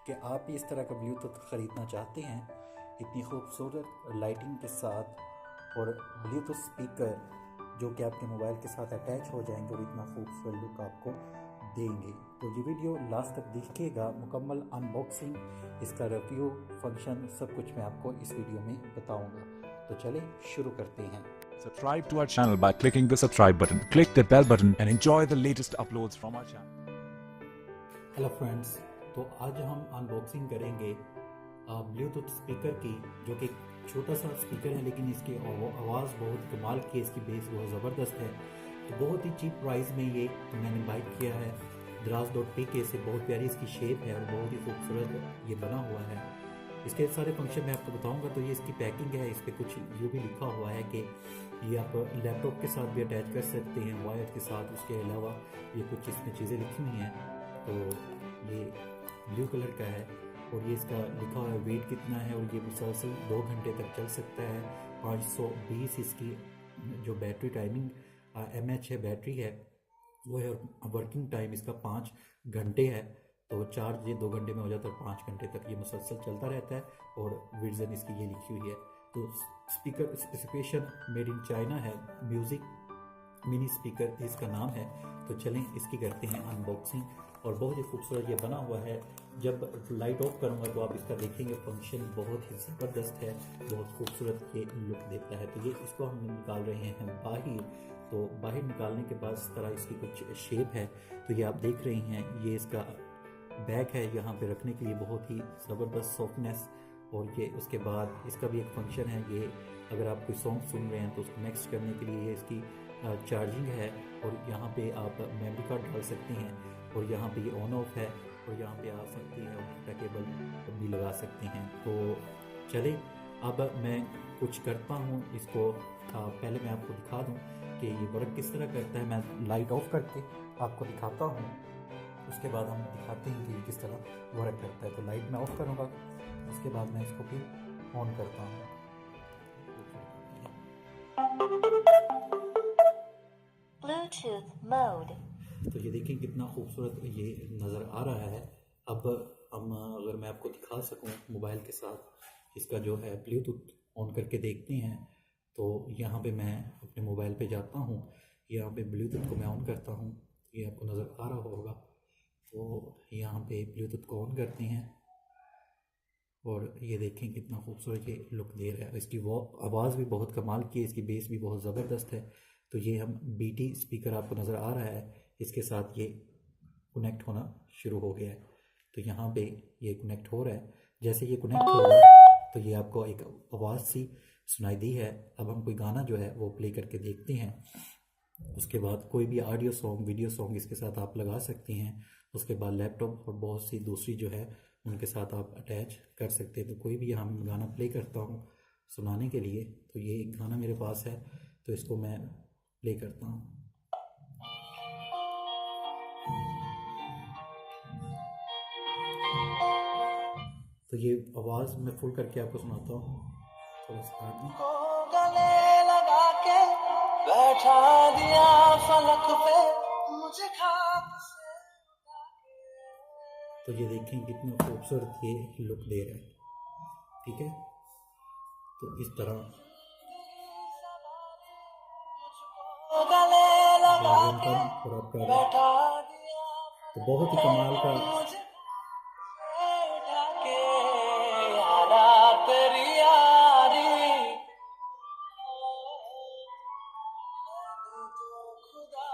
कि आप इस तरह का ब्लूटूथ ख़रीदना चाहते हैं इतनी खूबसूरत लाइटिंग के साथ और ब्लूटूथ स्पीकर जो कि आपके मोबाइल के साथ अटैच हो जाएंगे और इतना खूबसूरत लुक आपको देंगे। तो ये वीडियो लास्ट तक देखिएगा, मुकम्मल अनबॉक्सिंग, इसका रिव्यू, फंक्शन, सब कुछ मैं आपको इस वीडियो में बताऊंगा। तो चलें शुरू करते हैं। Subscribe to our channel by clicking the subscribe button. Click the bell button and enjoy the latest uploads from our channel. Hello friends, तो आज हम अनबॉक्सिंग करेंगे ब्लूटूथ स्पीकर की, जो कि छोटा सा स्पीकर है लेकिन इसकी आवाज़ बहुत कमाल की है, इसकी बेस बहुत ज़बरदस्त है। तो बहुत ही चीप प्राइस में ये मैंने बाई किया है Draz.pk से। बहुत प्यारी इसकी शेप है और बहुत ही खूबसूरत ये बना हुआ है। इसके सारे फंक्शन मैं आपको बताऊंगा। तो ये इसकी पैकिंग है, इस पर कुछ यूँ भी लिखा हुआ है कि ये आप लैपटॉप के साथ भी अटैच कर सकते हैं वायर के साथ। उसके अलावा ये कुछ इसमें चीज़ें लिखी हुई हैं। तो ये ब्लू कलर का है और ये इसका लिखा हुआ है वेट कितना है, और ये मुसलसल 2 घंटे तक चल सकता है। 520 इसकी जो बैटरी टाइमिंग mAh है, बैटरी है वो है, और वर्किंग टाइम इसका 5 घंटे है। तो चार्ज ये 2 घंटे में हो जाता है, 5 घंटे तक ये मुसलसल चलता रहता है। और विजन इसकी ये लिखी हुई है। तो speaker specification made in China है, म्यूज़िक मिनी स्पीकर इसका नाम है। तो चलें इसकी करते हैं अनबॉक्सिंग। और बहुत ही खूबसूरत ये बना हुआ है। जब लाइट ऑफ करूँगा तो आप इसका देखेंगे फंक्शन बहुत ही ज़बरदस्त है, बहुत खूबसूरत ये लुक देता है। तो ये इसको हम निकाल रहे हैं बाहर। तो बाहर निकालने के बाद इस तरह इसकी कुछ शेप है। तो ये आप देख रहे हैं, ये इसका बैग है यहाँ पे रखने के लिए, बहुत ही ज़बरदस्त सॉफ्टनेस। और ये उसके बाद इसका भी एक फंक्शन है। ये अगर आप कोई सॉन्ग सुन रहे हैं तो उसको नेक्स्ट करने के लिए ये इसकी चार्जिंग है। और यहाँ पे आप मेमोरी कार्ड डाल सकते हैं, और यहाँ पे ये ऑन ऑफ है, और यहाँ पे आ सकती है और केबल भी लगा सकते हैं। तो चले अब मैं कुछ करता हूँ इसको। पहले मैं आपको दिखा दूँ कि ये वर्क किस तरह करता है। मैं लाइट ऑफ करके आपको दिखाता हूँ, उसके बाद हम दिखाते हैं कि ये किस तरह वर्क करता है। तो लाइट मैं ऑफ करूँगा, उसके बाद मैं इसको फिर ऑन करता हूँ। Bluetooth mode. तो ये देखिए कितना खूबसूरत ये नज़र आ रहा है। अब हम अगर मैं आपको दिखा सकूं मोबाइल के साथ इसका जो है ब्लूटूथ ऑन करके देखते हैं। तो यहाँ पे मैं अपने मोबाइल पे जाता हूँ, यहाँ पे ब्लूटूथ को मैं ऑन करता हूँ, ये आपको नज़र आ रहा होगा। तो यहाँ पे ब्लूटूथ को ऑन करते हैं और ये देखें कितना खूबसूरत ये लुक दे रहा है। इसकी वो आवाज़ भी बहुत कमाल की है, इसकी बेस भी बहुत ज़बरदस्त है। तो ये हम BT स्पीकर आपको नज़र आ रहा है, इसके साथ ये कनेक्ट होना शुरू हो गया है। तो यहाँ पे ये कनेक्ट हो रहा है। जैसे ये कनेक्ट होगा तो ये आपको एक आवाज़ सी सुनाई दी है। अब हम कोई गाना जो है वो प्ले करके देखते हैं। उसके बाद कोई भी ऑडियो सॉन्ग, वीडियो सॉन्ग इसके साथ आप लगा सकते हैं। उसके बाद लैपटॉप और बहुत सी दूसरी जो है उनके साथ आप अटैच कर सकते हैं। तो कोई भी यहाँ मैं गाना प्ले करता हूँ सुनाने के लिए। तो ये एक गाना मेरे पास है, तो इसको मैं प्ले करता हूँ। तो ये आवाज़ मैं फुल करके आपको सुनाता हूँ। थोड़ा सा गले लगा के बैठा दिया फलक पे मुझे खाक से उठा के। तो ये देखें कितना खूबसूरत ये लुक दे रहा है। ठीक है, तो इस तरह गले लगा के तो बैठा दिया बहुत ही कमाल का मुझे उठा के यारा तेरी यारी तो खुदा।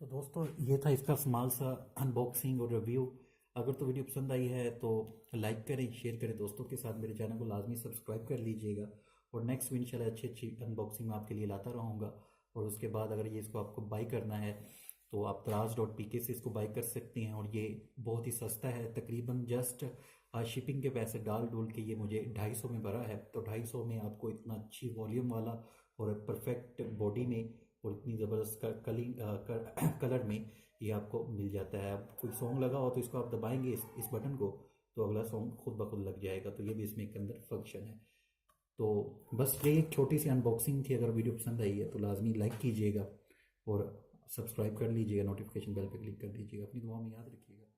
तो दोस्तों ये था इसका स्मॉल सा अनबॉक्सिंग और रिव्यू। अगर तो वीडियो पसंद आई है तो लाइक करें, शेयर करें दोस्तों के साथ। मेरे चैनल को लाजमी सब्सक्राइब कर लीजिएगा, और नेक्स्ट इंशाल्लाह अच्छी अच्छी अनबॉक्सिंग मैं आपके लिए लाता रहूँगा। और उसके बाद अगर ये इसको आपको बाई करना है तो आप Draz.pk से इसको बाई कर सकते हैं। और ये बहुत ही सस्ता है, तकरीबन जस्ट शिपिंग के पैसे डाल डूल के ये मुझे 250 में भरा है। तो 250 में आपको इतना अच्छी वॉल्यूम वाला और परफेक्ट बॉडी में और इतनी ज़बरदस्त कलर में ये आपको मिल जाता है। अब कोई सॉन्ग लगा हो तो इसको आप दबाएंगे इस बटन को, तो अगला सॉन्ग खुद ब खुद लग जाएगा। तो ये भी इसमें के अंदर फंक्शन है। तो बस ये एक छोटी सी अनबॉक्सिंग थी। अगर वीडियो पसंद आई है तो लाजमी लाइक कीजिएगा और सब्सक्राइब कर लीजिएगा, नोटिफिकेशन बेल पे क्लिक कर दीजिएगा। अपनी दुआ में याद रखिएगा।